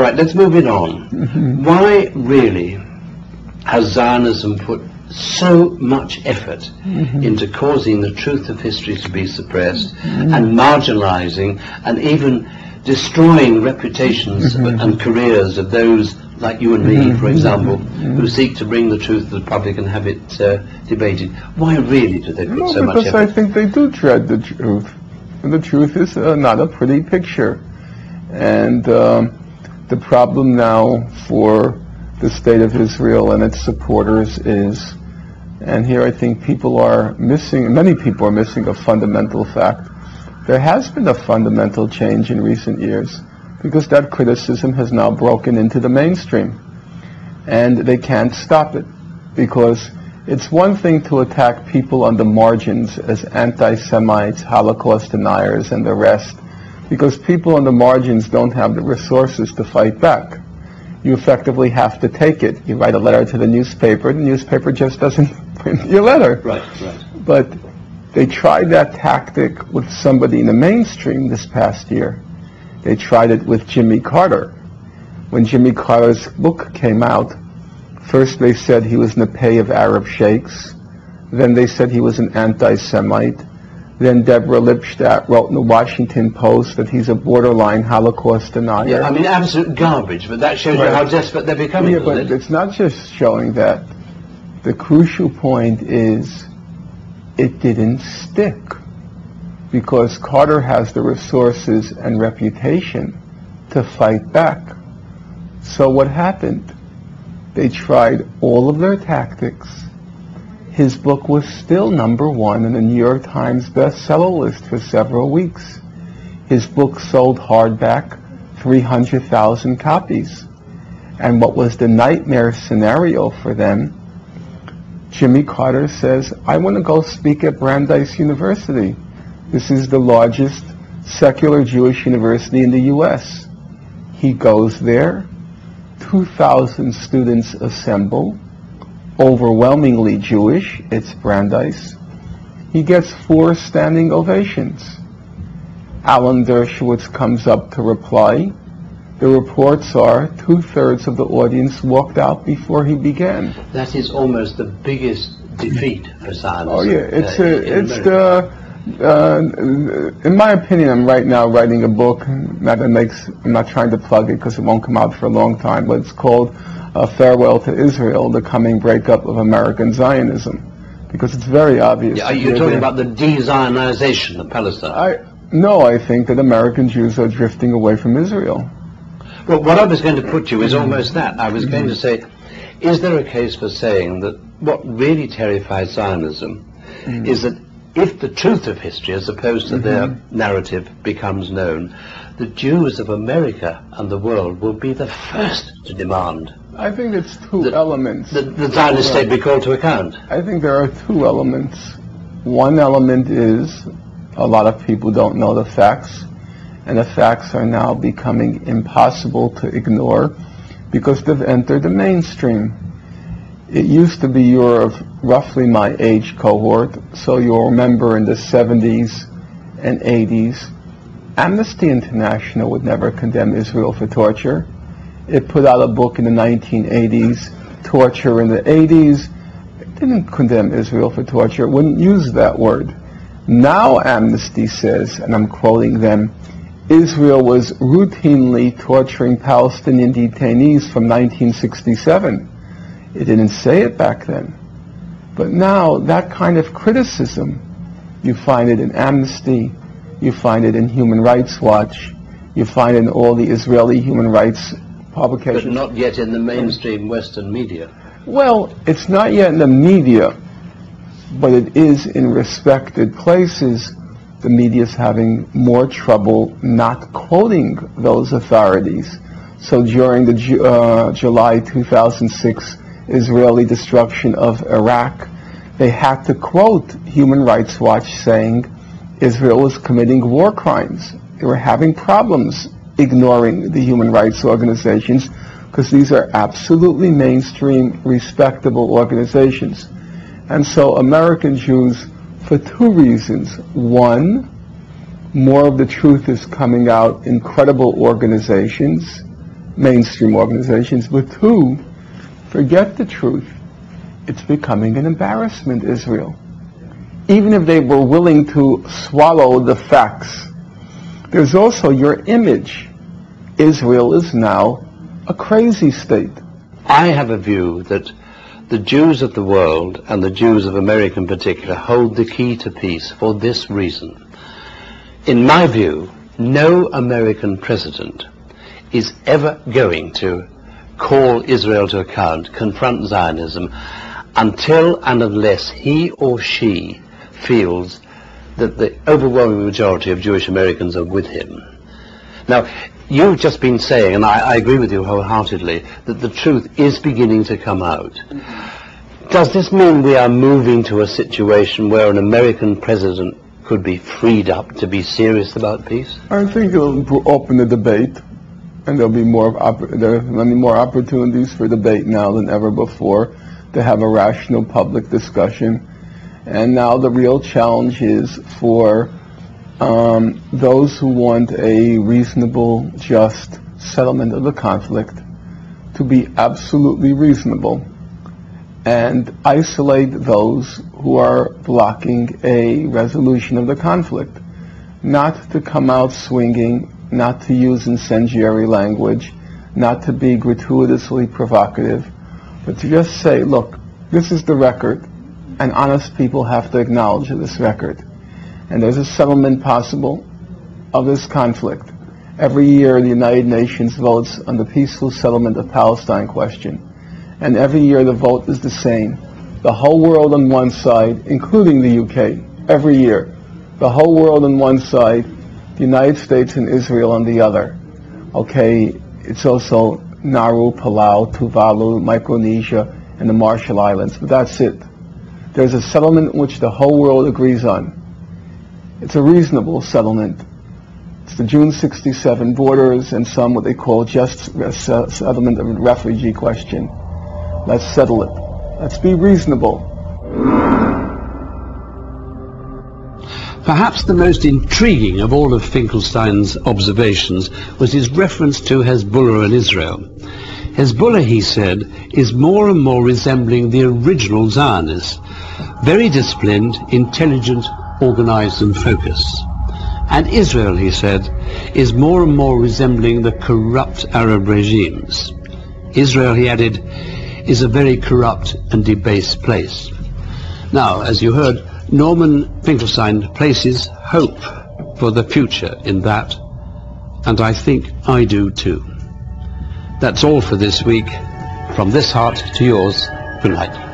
right, let's move it on. Why really has Zionism put so much effort into causing the truth of history to be suppressed and marginalizing and even destroying reputations and careers of those like you and me, for example, who seek to bring the truth to the public and have it debated? Why really do they put so much effort? Because I think they do dread the truth. And the truth is not a pretty picture. And the problem now for the State of Israel and its supporters is, and here I think people are missing, many people are missing a fundamental fact. There has been a fundamental change in recent years because that criticism has now broken into the mainstream. And they can't stop it because it's one thing to attack people on the margins as anti-Semites, Holocaust deniers, and the rest, because people on the margins don't have the resources to fight back. You effectively have to take it. You write a letter to the newspaper just doesn't print your letter. Right, right. But they tried that tactic with somebody in the mainstream this past year. They tried it with Jimmy Carter. When Jimmy Carter's book came out, first they said he was in the pay of Arab sheikhs. Then they said he was an anti-Semite. Then Deborah Lipstadt wrote in the Washington Post that he's a borderline Holocaust denier. Yeah, I mean, absolute garbage, but that shows you how desperate they're becoming. Yeah, but it's not just showing that. The crucial point is it didn't stick because Carter has the resources and reputation to fight back. So what happened? They tried all of their tactics. His book was still #1 in the New York Times bestseller list for several weeks. His book sold hardback 300,000 copies. And what was the nightmare scenario for them? Jimmy Carter says, I want to go speak at Brandeis University. This is the largest secular Jewish university in the U.S. He goes there. 2,000 students assemble, overwhelmingly Jewish. It's Brandeis. He gets 4 standing ovations. Alan Dershowitz comes up to reply. The reports are 2/3 of the audience walked out before he began. That is almost the biggest defeat for Zionism. Oh yeah, in my opinion, I'm right now writing a book I'm not trying to plug it because it won't come out for a long time, but it's called Farewell to Israel, the Coming Breakup of American Zionism, because it's very obvious. Yeah, you're talking about the de-Zionization of Palestine. No, I think that American Jews are drifting away from Israel. Well, what I was going to put to you is almost that. I was going to say, is there a case for saying that what really terrifies Zionism is that if the truth of history, as opposed to their narrative, becomes known, the Jews of America and the world will be the first to demand. I think it's two elements. The Zionist state be called to account. I think there are 2 elements. One element is a lot of people don't know the facts, and the facts are now becoming impossible to ignore because they've entered the mainstream. It used to be you're of roughly my age cohort, so you'll remember in the 70s and 80s, Amnesty International would never condemn Israel for torture. It put out a book in the 1980s, Torture in the 80s. It didn't condemn Israel for torture. It wouldn't use that word. Now Amnesty says, and I'm quoting them, Israel was routinely torturing Palestinian detainees from 1967. It didn't say it back then. But now that kind of criticism, you find it in Amnesty, you find it in Human Rights Watch, you find it in all the Israeli human rights publications. But not yet in the mainstream Western media. Well, it's not yet in the media, but it is in respected places. The media is having more trouble not quoting those authorities. So during the July 2006 Israeli destruction of Iraq, they had to quote Human Rights Watch saying Israel was committing war crimes. They were having problems ignoring the human rights organizations because these are absolutely mainstream, respectable organizations. And so American Jews, for 2 reasons. One, more of the truth is coming out in credible organizations. mainstream organizations, but two, forget the truth. It's becoming an embarrassment, Israel. Even if they were willing to swallow the facts, there's also your image. Israel is now a crazy state. I have a view that the Jews of the world, and the Jews of America in particular, hold the key to peace for this reason. In my view, no American president is ever going to call Israel to account, confront Zionism, until and unless he or she feels that the overwhelming majority of Jewish Americans are with him. Now, you've just been saying, and I agree with you wholeheartedly, that the truth is beginning to come out. Does this mean we are moving to a situation where an American president could be freed up to be serious about peace? I think it'll open the debate, and there are many more opportunities for debate now than ever before to have a rational public discussion. And now the real challenge is for those who want a reasonable, just settlement of the conflict to be absolutely reasonable and isolate those who are blocking a resolution of the conflict. Not to come out swinging, not to use incendiary language, not to be gratuitously provocative, but to just say, look, this is the record, and honest people have to acknowledge this record. And there's a settlement possible of this conflict. Every year the United Nations votes on the peaceful settlement of Palestine question. And every year the vote is the same. The whole world on one side, including the UK, every year. The whole world on one side, the United States and Israel on the other. Okay, it's also Nauru, Palau, Tuvalu, Micronesia, and the Marshall Islands, but that's it. There's a settlement which the whole world agrees on. It's a reasonable settlement. It's the June 67 borders and some what they call just settlement of the refugee question. Let's settle it. Let's be reasonable. Perhaps the most intriguing of all of Finkelstein's observations was his reference to Hezbollah and Israel. Hezbollah, he said, is more and more resembling the original Zionists, very disciplined, intelligent, organized and focused. And Israel, he said, is more and more resembling the corrupt Arab regimes. Israel, he added, is a very corrupt and debased place. Now, as you heard, Norman Finkelstein places hope for the future in that, and I think I do too. That's all for this week. From this heart to yours, good night.